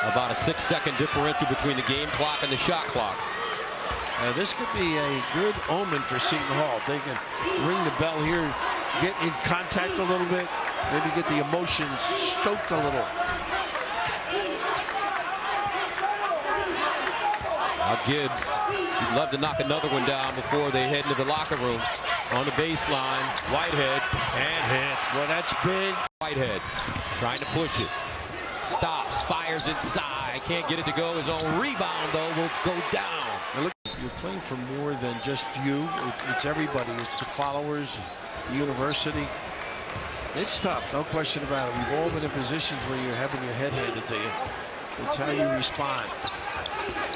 About a 6-second differential between the game clock and the shot clock. This could be a good omen for Seton Hall. If they can ring the bell here, get in contact a little bit, maybe get the emotions stoked a little. Now Gibbs, he'd love to knock another one down before they head into the locker room. On the baseline, Whitehead, and hits. Well, that's big. Whitehead trying to push it. Stops, fires inside. Can't get it to go. His own rebound, though, will go down. Now look, you're playing for more than just you. It's everybody. It's the followers, the university. It's tough, no question about it. We've all been in positions where you're having your head handed to you. It's how you respond.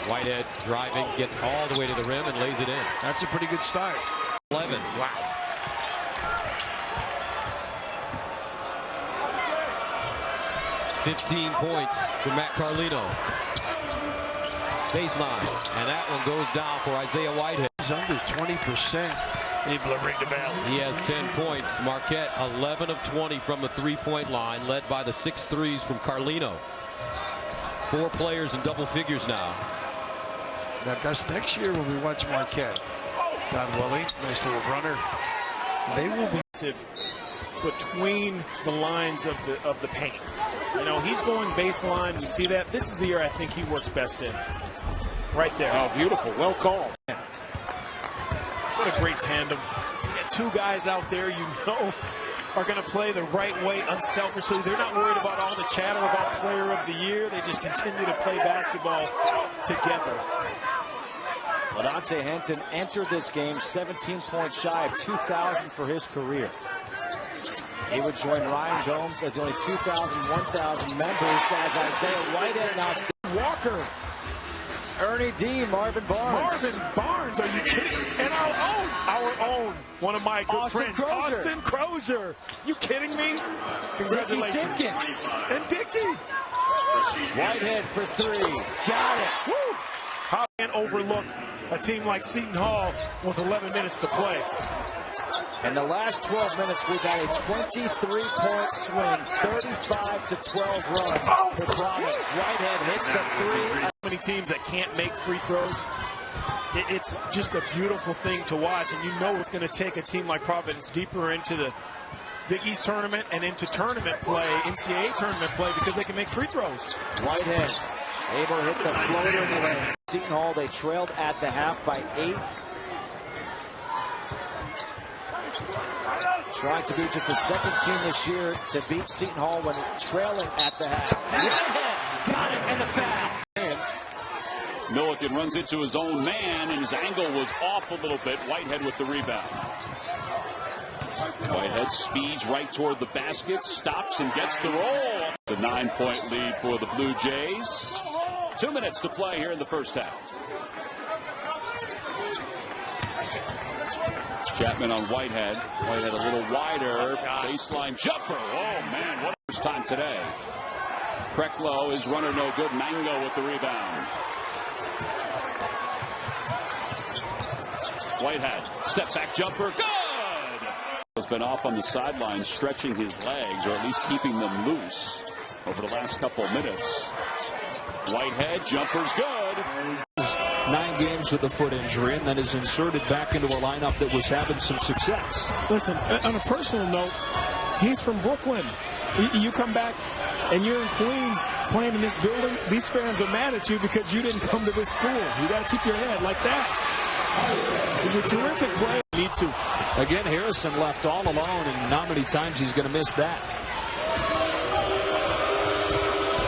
Whitehead driving, gets all the way to the rim and lays it in. That's a pretty good start. 11. Wow. $15 points for Matt Carlino. Baseline, and that one goes down for Isaiah Whitehead. He's under 20%. Able to ring the bell. He has 10 points. Marquette 11 of 20 from the three-point line, led by the 6 threes from Carlino. 4 players in double figures now. Now, Gus, next year when we watch Whitehead, God willing, nice little runner, they will be between the lines of the paint. You know, he's going baseline. We see that. This is the year I think he works best in. Right there. Oh, beautiful. Well called. What a great tandem. You got 2 guys out there you know are going to play the right way unselfishly. They're not worried about all the chatter about player of the year. They just continue to play basketball together. Dante Henton entered this game 17 points shy of 2,000 for his career. He would join Ryan Gomes as the only 2,000, 1,000 members as Isaiah Whitehead. Now it's Walker, Ernie D, Marvin Barnes. Marvin Barnes, are you kidding? And our own, one of my good friends, Austin Crozier. You kidding me? Congratulations. Dickie Simpkins. And Dickie. Whitehead for 3. Got it. Woo! How can overlook a team like Seton Hall with 11 minutes to play? In the last 12 minutes, we've had a 23-point swing, 35-12 run for Providence. Whitehead hits the 3. How many teams that can't make free throws? It's just a beautiful thing to watch, and you know it's going to take a team like Providence deeper into the Big East tournament and into tournament play, NCAA tournament play, because they can make free throws. Whitehead able to hit the floater in the lane. Seton Hall, they trailed at the half by 8. Trying to be just the second team this year to beat Seton Hall when trailing at the half. Whitehead got it and the foul. Milliken runs into his own man, and his angle was off a little bit. Whitehead with the rebound. Whitehead speeds right toward the basket, stops and gets the roll. It's a 9-point lead for the Blue Jays. 2 minutes to play here in the first half. Chapman on Whitehead. Whitehead a little wider. Baseline jumper. Oh, man, what a first time today. Preklo is runner no good. Mango with the rebound. Whitehead, step back jumper. Good! Has been off on the sideline, stretching his legs, or at least keeping them loose over the last couple of minutes. Whitehead, jumper's good. 9 games with a foot injury, and then is inserted back into a lineup that was having some success. Listen, on a personal note, he's from Brooklyn. You come back and you're in Queens playing in this building, these fans are mad at you because you didn't come to this school. You got to keep your head like that. He's a terrific player. Need to. Again, Harrison left all alone, and not many times he's going to miss that.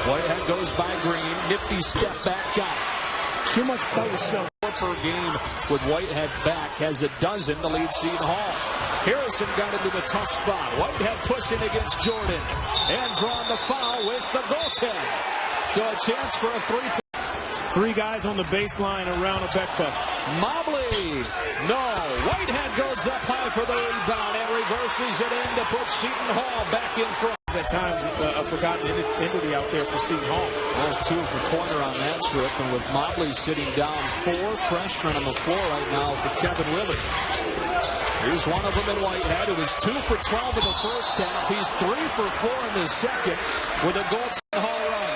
Whitehead goes by Green. Nifty step back, got it. Too much by yourself. Per game with Whitehead back, has a dozen to lead Seton Hall. Harrison got into the tough spot. Whitehead pushing against Jordan and drawing the foul with the goaltend. So a chance for a 3-point. 3 guys on the baseline around Abekba. Mobley, no. Whitehead goes up high for the rebound and reverses it in to put Seton Hall back in front. At times, a forgotten entity out there for Seton Hall. That's 2 for Pointer on that trip, and with Mobley sitting down, 4 freshmen on the floor right now for Kevin Willey. Here's one of them in Whitehead, who was 2 for 12 in the first half. He's 3 for 4 in the second with a goal to Hall run.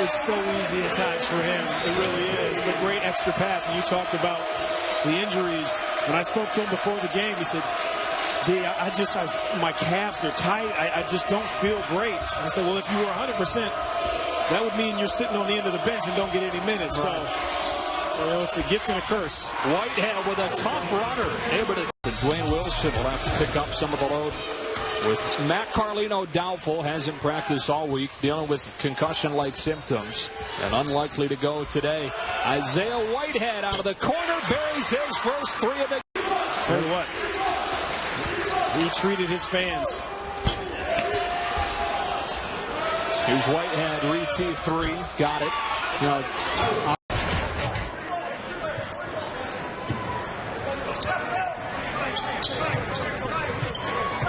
It's so easy at times for him. It really is. But great extra pass. And you talked about the injuries. When I spoke to him before the game, he said, D, my calves are tight. I just don't feel great. I said, well, if you were 100%, that would mean you're sitting on the end of the bench and don't get any minutes. Right. So, you know, it's a gift and a curse. Whitehead with a tough runner. Able to. Dwayne Wilson will have to pick up some of the load. With Matt Carlino doubtful, hasn't practiced all week, dealing with concussion-like symptoms, and unlikely to go today. Isaiah Whitehead out of the corner buries his first three of the. Tell you what, he treated his fans. Here's Whitehead, Reed three, got it. You know,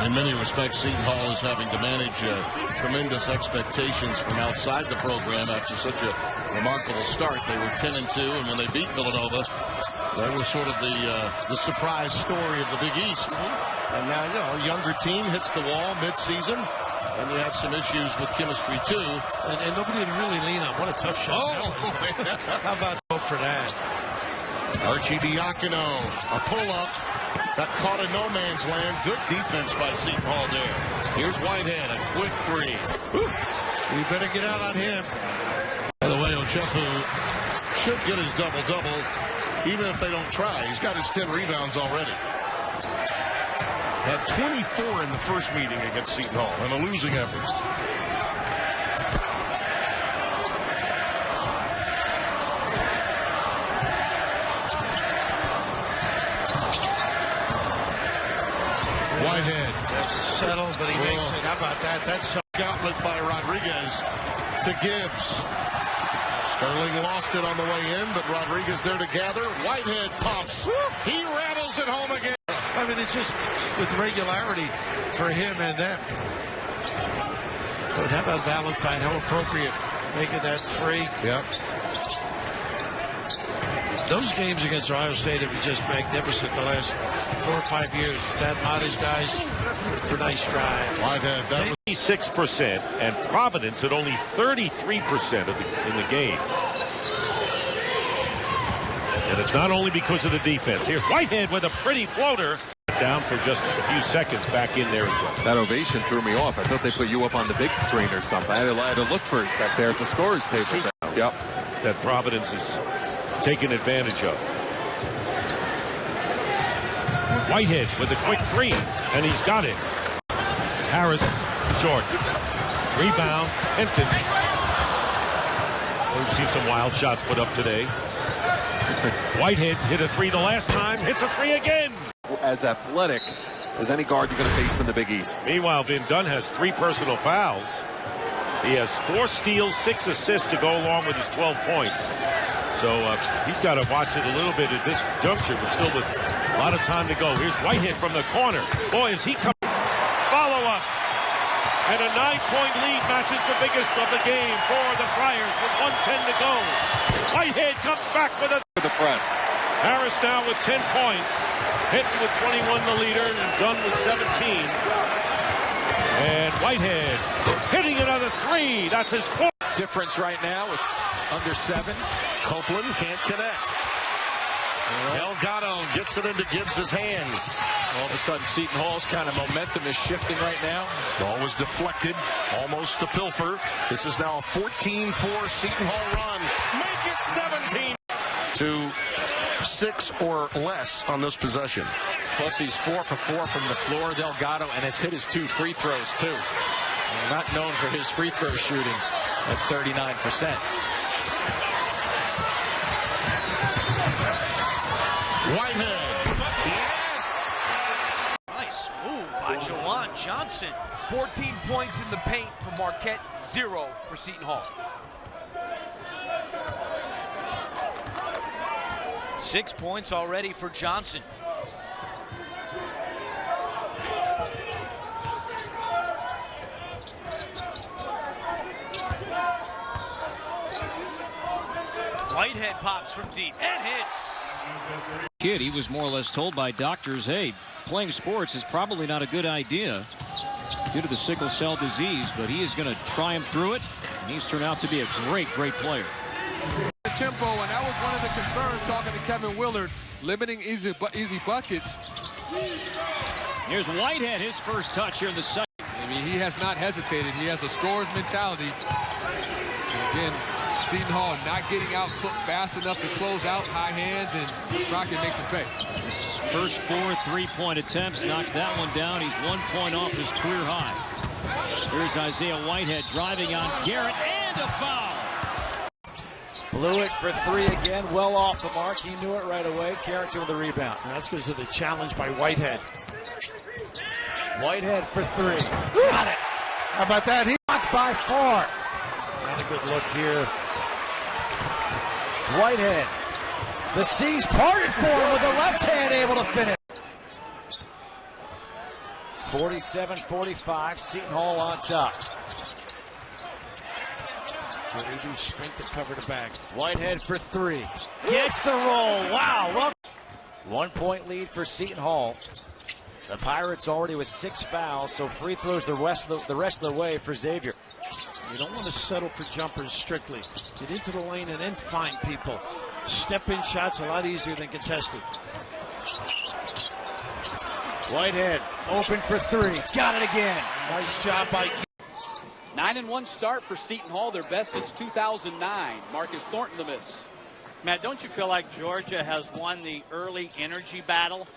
in many respects, Seton Hall is having to manage tremendous expectations from outside the program after such a remarkable start. They were 10-2, and when they beat Villanova, they were sort of the surprise story of the Big East. And now, you know, a younger team hits the wall mid-season, and you have some issues with chemistry, too. And nobody to really lean on. What a tough shot. Oh, how about go for that? Arcidiacono, a pull-up. That caught in no man's land. Good defense by Seton Hall there. Here's Whitehead, a quick three. You better get out on him. By the way, Ochefu should get his double-double, even if they don't try. He's got his 10 rebounds already. Had 24 in the first meeting against Seton Hall in a losing effort. Whitehead. That's a settle, but he makes it. How about that? That's outlet by Rodriguez to Gibbs. Sterling lost it on the way in, but Rodriguez there to gather. Whitehead pops. He rattles it home again. I mean, it's just with regularity for him and them. But how about Valentine? How appropriate making that three. Yep. Those games against Ohio State have been just magnificent the last 4 or 5 years. That Mottage guys for nice drive. Whitehead, that 86% and Providence at only 33% in the game. And it's not only because of the defense. Here's Whitehead with a pretty floater. Down for just a few seconds, back in there as well. That ovation threw me off. I thought they put you up on the big screen or something. I had to look for a sec there at the scorer's table. Yep. That Providence is taking advantage of. Whitehead with a quick three, and he's got it. Harris short. Rebound, Hinton. We've seen some wild shots put up today. Whitehead hit a three the last time, hits a three again. As athletic as any guard you're going to face in the Big East. Meanwhile, Vin Dunn has 3 personal fouls. He has 4 steals, 6 assists to go along with his 12 points. So he's got to watch it a little bit at this juncture. We're still with a lot of time to go. Here's Whitehead from the corner. Boy, is he coming. Follow up. And a 9-point lead matches the biggest of the game for the Friars with 1:10 to go. Whitehead comes back with the press. Harris now with 10 points. Hinton with 21 the leader, and Dunn with 17. And Whitehead hitting another 3. That's his fourth. Difference right now. It's under 7. Copeland can't connect. Delgado gets it into Gibbs' hands. All of a sudden, Seton Hall's kind of momentum is shifting right now. Ball was deflected, almost a pilfer. This is now a 14-4 Seton Hall run. Make it 17 to 6 or less on this possession. Plus, he's 4 for 4 from the floor, Delgado, and has hit his 2 free throws, too. Not known for his free throw shooting at 39%. Whitehead. Yes! Nice move by Jawan Johnson. 14 points in the paint for Marquette, 0 for Seton Hall. 6 points already for Johnson. Whitehead pops from deep and hits. Kid, he was more or less told by doctors, hey, playing sports is probably not a good idea due to the sickle cell disease, but he is going to triumph through it. He's turned out to be a great player. The tempo, and that was one of the concerns talking to Kevin Willard, limiting easy buckets. Here's Whitehead, his first touch here in the second. I mean, he has not hesitated. He has a scorer's mentality. And again, Seton Hall not getting out fast enough to close out high hands, and Crockett makes him pay. His first 4 3-point attempts, knocks that one down. He's 1 point off his career high. Here's Isaiah Whitehead driving on Garrett, and a foul. Blew it for 3 again, well off the mark. He knew it right away. Carrington with the rebound. And that's because of the challenge by Whitehead. Whitehead for 3. Got it. How about that? He blocked by 4. Not a good look here. Whitehead. The C's parted for him with the left hand, able to finish. 47-45, Seton Hall on top. They do sprint to cover the back. Whitehead for 3. Gets the roll. Wow. 1 point lead for Seton Hall. The Pirates already with 6 fouls, so free throws the rest of the way for Xavier. You don't want to settle for jumpers strictly. Get into the lane and then find people. Step-in shots a lot easier than contested. Whitehead open for 3. Got it again. Nice job by 9-1 start for Seton Hall, their best since 2009. Marcus Thornton the miss. Matt, don't you feel like Georgia has won the early energy battle?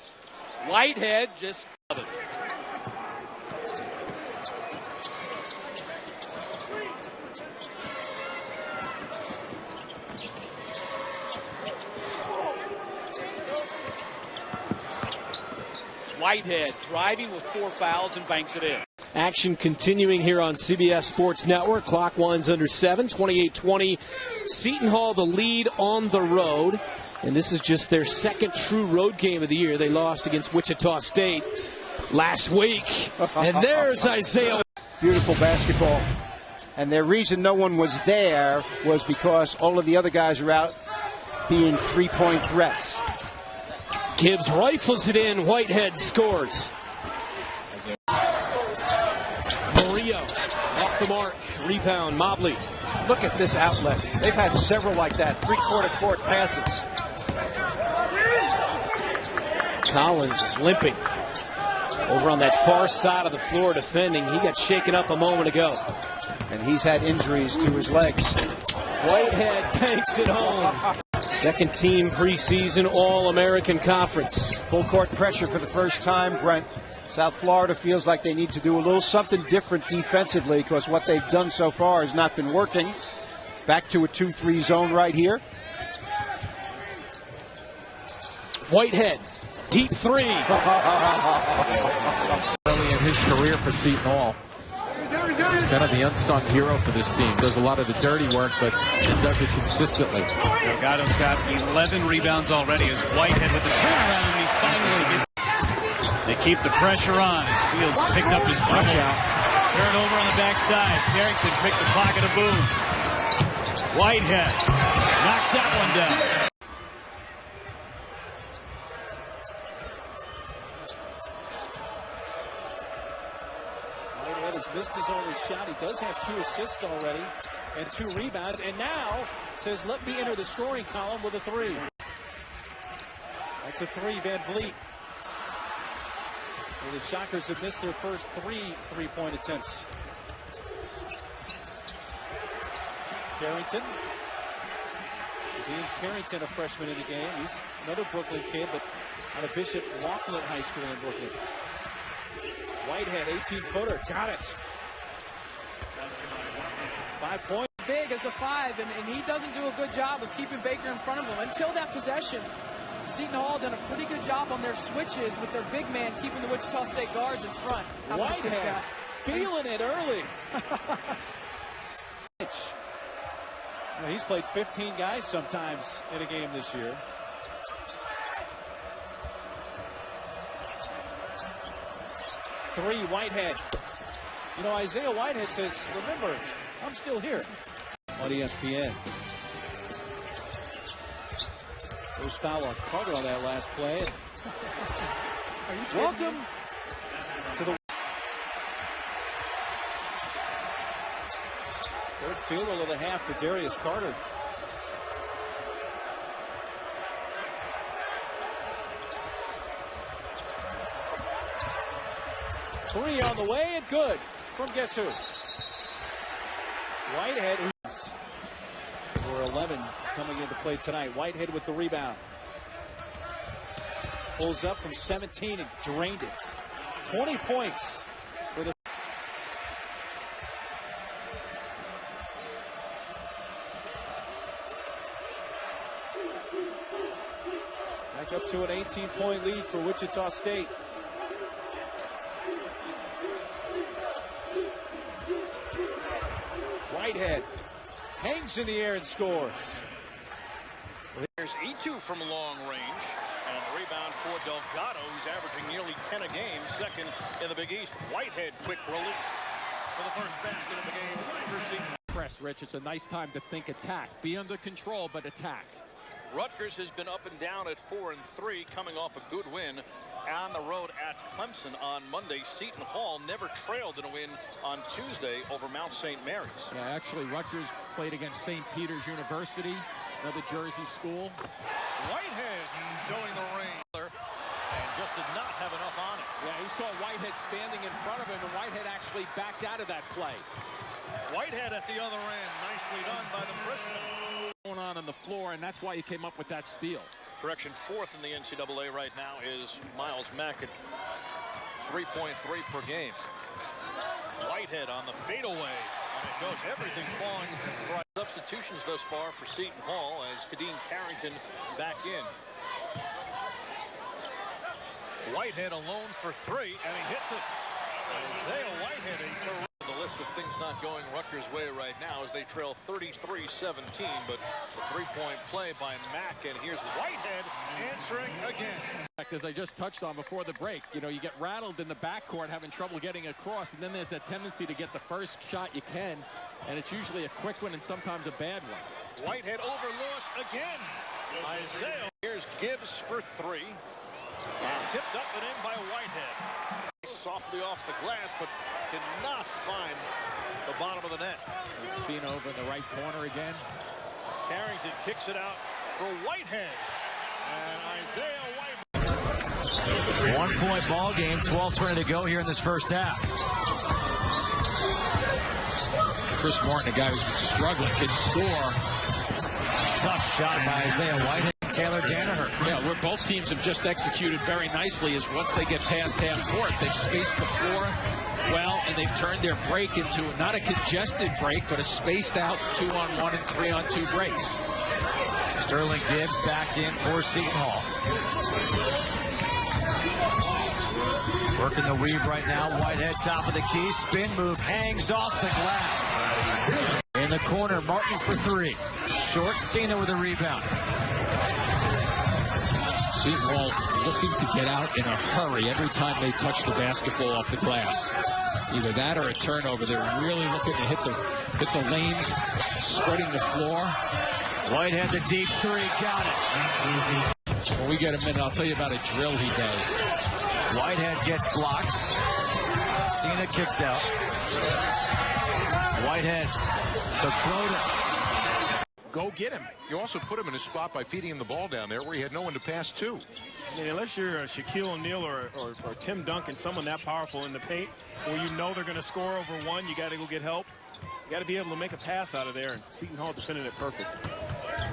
Whitehead just covered. Whitehead driving with 4 fouls and banks it in. Action continuing here on CBS Sports Network. Clock winds under 7, 28-20. Seton Hall the lead on the road. And this is just their second true road game of the year. They lost against Wichita State last week. And there's Isaiah. Beautiful basketball. And the reason no one was there was because all of the other guys are out being 3-point threats. Gibbs rifles it in. Whitehead scores. Murillo off the mark. Rebound. Mobley. Look at this outlet. They've had several like that. 3-quarter court passes. Collins is limping over on that far side of the floor defending. He got shaken up a moment ago. And he's had injuries to his legs. Whitehead banks it home. Second team preseason All-American Conference. Full court pressure for the first time, Brent. South Florida feels like they need to do a little something different defensively because what they've done so far has not been working. Back to a 2-3 zone right here. Whitehead, deep 3. Early in his career for Seton Hall. Kind of the unsung hero for this team. Does a lot of the dirty work, but does it consistently. Delgado's got 11 rebounds already as Whitehead with the turnaround, and he finally gets. They keep the pressure on as Fields picked up his punch out. Turnover on the backside. Carrington picked the pocket of Boone. Whitehead knocks that one down. Whitehead has missed his only shot. He does have 2 assists already and 2 rebounds. And now says, let me enter the scoring column with a 3. That's a 3, Van Vliet. Well, the Shockers have missed their first 3 3-point attempts. Carrington. Dean Carrington, a freshman in the game. He's another Brooklyn kid, but out of Bishop Laughlin High School in Brooklyn. Whitehead, 18-footer. Got it. 5 points. Big as a 5, and he doesn't do a good job of keeping Baker in front of him. Until that possession, Seton Hall done a pretty good job on their switches with their big man keeping the Wichita State guards in front. How about this guy? Whitehead feeling it early. Well, he's played 15 guys sometimes in a game this year. Three, Whitehead. You know, Isaiah Whitehead says, remember, I'm still here on ESPN. There's foul on Carter on that last play. Welcome to the field goal of the half for Darius Carter. Three on the way and good from guess who? Whitehead, who's for 11 coming into play tonight. Whitehead with the rebound. Pulls up from 17 and drained it. 20 points for the. Back up to an 18-point lead for Wichita State. Whitehead hangs in the air and scores. There's E2 from long range. And the rebound for Delgado, who's averaging nearly 10 a game, second in the Big East. Whitehead, quick release for the first basket of the game for Seton. Press, Rich. It's a nice time to think attack. Be under control, but attack. Rutgers has been up and down at 4-3, coming off a good win on the road at Clemson on Monday. Seton Hall never trailed in a win on Tuesday over Mount St. Mary's. Yeah, actually, Rutgers played against St. Peter's University, another Jersey school. Whitehead showing the range and just did not have enough on it. Yeah, he saw Whitehead standing in front of him, and Whitehead actually backed out of that play. Whitehead at the other end, nicely done by the freshman. Going on the floor, and that's why he came up with that steal. Correction, fourth in the NCAA right now is Miles Mack at 3.3 per game. Whitehead on the fadeaway, and it goes everything falling for substitutions thus far for Seton Hall as Kadeem Carrington back in. Whitehead alone for three, and he hits it. Isaiah Whitehead, the list of things not going Rutgers' way right now as they trail 33-17, but the three-point play by Mack, and here's Whitehead answering again. As I just touched on before the break, you know, you get rattled in the backcourt having trouble getting across, and then there's that tendency to get the first shot you can, and it's usually a quick one and sometimes a bad one. Whitehead over loss again. Isaiah. Here's Gibbs for three. And tipped up and in by Whitehead. Softly off the glass, but did not find the bottom of the net. Seen over in the right corner again. Carrington kicks it out for Whitehead. And Isaiah Whitehead. 1 point ball game, 12:20 to go here in this first half. Chris Morton, a guy who's been struggling, can score. Tough shot by Isaiah Whitehead. Taylor Danaher. Yeah, where both teams have just executed very nicely is once they get past half court, they've spaced the floor well, and they've turned their break into not a congested break, but a spaced out 2-on-1 and 3-on-2 breaks. Sterling Gibbs back in for Seton Hall. Working the weave right now. Whitehead top of the key. Spin move, hangs off the glass. In the corner, Martin for three. Short, Cena with a rebound. Seton Hall looking to get out in a hurry every time they touch the basketball off the glass. Either that or a turnover. They're really looking to hit the lanes, spreading the floor. Whitehead the deep three, got it. When we get a minute, I'll tell you about a drill he does. Whitehead gets blocked. Cena kicks out. Whitehead to floater. Go get him. You also put him in a spot by feeding him the ball down there where he had no one to pass to. I mean, unless you're a Shaquille O'Neal or Tim Duncan, someone that powerful in the paint, where you know they're going to score over one, you got to go get help. You got to be able to make a pass out of there, and Seton Hall defended it perfect.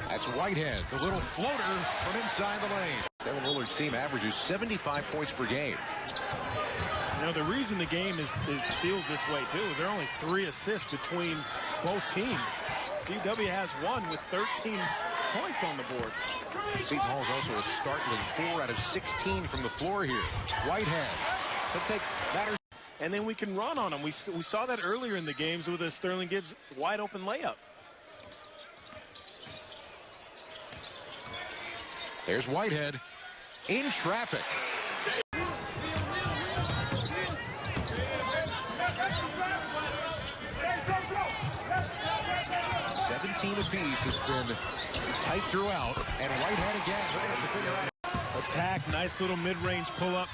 That's Whitehead, the little floater from inside the lane. Devin Lillard's team averages 75 points per game. You know, the reason the game feels this way, too, is there are only 3 assists between both teams. GW has one with 13 points on the board. Seton Hall's also a startling 4 out of 16 from the floor here. Whitehead to take matters. And then we can run on them. We saw that earlier in the games with a Sterling Gibbs wide open layup. There's Whitehead in traffic. Apiece. It's been tight throughout, and Whitehead again. We're going to have to figure out. Attack, nice little mid-range pull-up.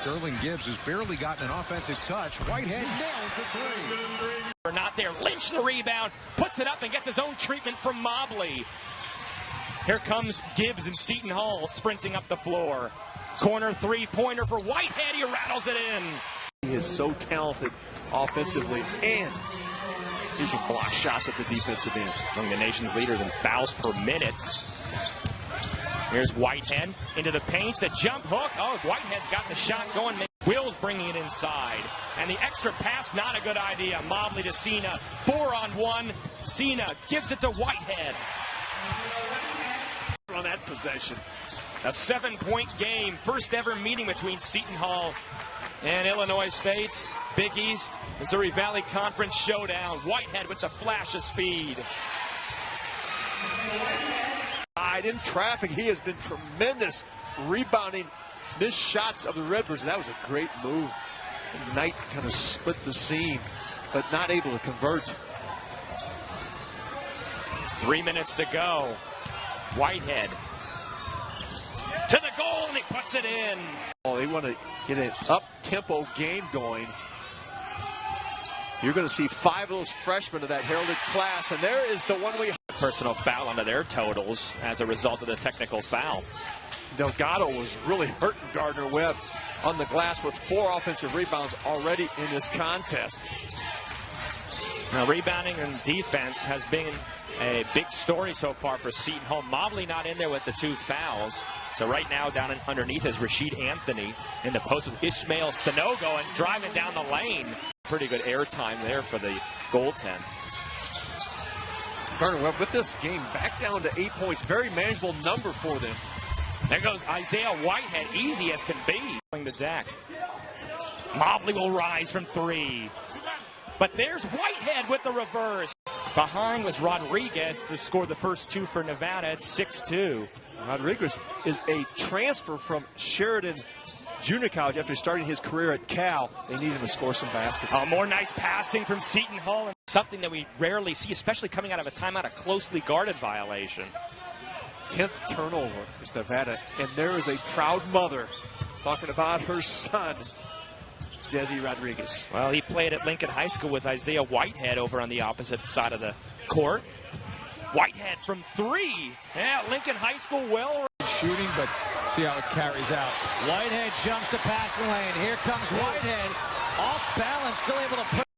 Sterling Gibbs has barely gotten an offensive touch. Whitehead nails the three. We're not there. Lynch the rebound, puts it up and gets his own treatment from Mobley. Here comes Gibbs and Seton Hall sprinting up the floor. Corner three-pointer for Whitehead. He rattles it in. He is so talented offensively, and he can block shots at the defensive end. Among the nation's leaders in fouls per minute. Here's Whitehead into the paint. The jump hook. Oh, Whitehead's got the shot going. Will's bringing it inside. And the extra pass, not a good idea. Mobley to Cena. 4-on-1. Cena gives it to Whitehead. On that possession. A 7-point game. First ever meeting between Seton Hall and Illinois State. Big East, Missouri Valley Conference showdown. Whitehead with the flash of speed. In traffic, he has been tremendous rebounding missed shots of the Redbirds. And that was a great move. Knight kind of split the seam, but not able to convert. 3 minutes to go. Whitehead to the goal, and he puts it in. Oh, they want to get an up-tempo game going. You're going to see 5 of those freshmen of that heralded class, and there is the one we... Personal foul under their totals as a result of the technical foul. Delgado was really hurting Gardner-Webb on the glass with 4 offensive rebounds already in this contest. Now, rebounding and defense has been a big story so far for Seton Hall. Mobley not in there with the 2 fouls. So right now down underneath is Rashid Anthony in the post with Ishmael Sanogo and driving down the lane. Pretty good airtime there for the goaltend. Gardner-Webb with this game back down to 8 points. Very manageable number for them. There goes Isaiah Whitehead, easy as can be. The deck. Mobley will rise from 3. But there's Whitehead with the reverse. Behind was Rodriguez to score the first 2 for Nevada at 6-2. Rodriguez is a transfer from Sheridan Junior College after starting his career at Cal. They need him to score some baskets. More nice passing from Seton Hall. Something that we rarely see, especially coming out of a timeout, a closely guarded violation. 10th turnover is Nevada, and there is a proud mother talking about her son, Desi Rodriguez. Well, he played at Lincoln High School with Isaiah Whitehead over on the opposite side of the court. Whitehead from 3. Yeah, Lincoln High School well shooting, but see how it carries out. Whitehead jumps to pass the lane. Here comes Whitehead. Off balance, still able to put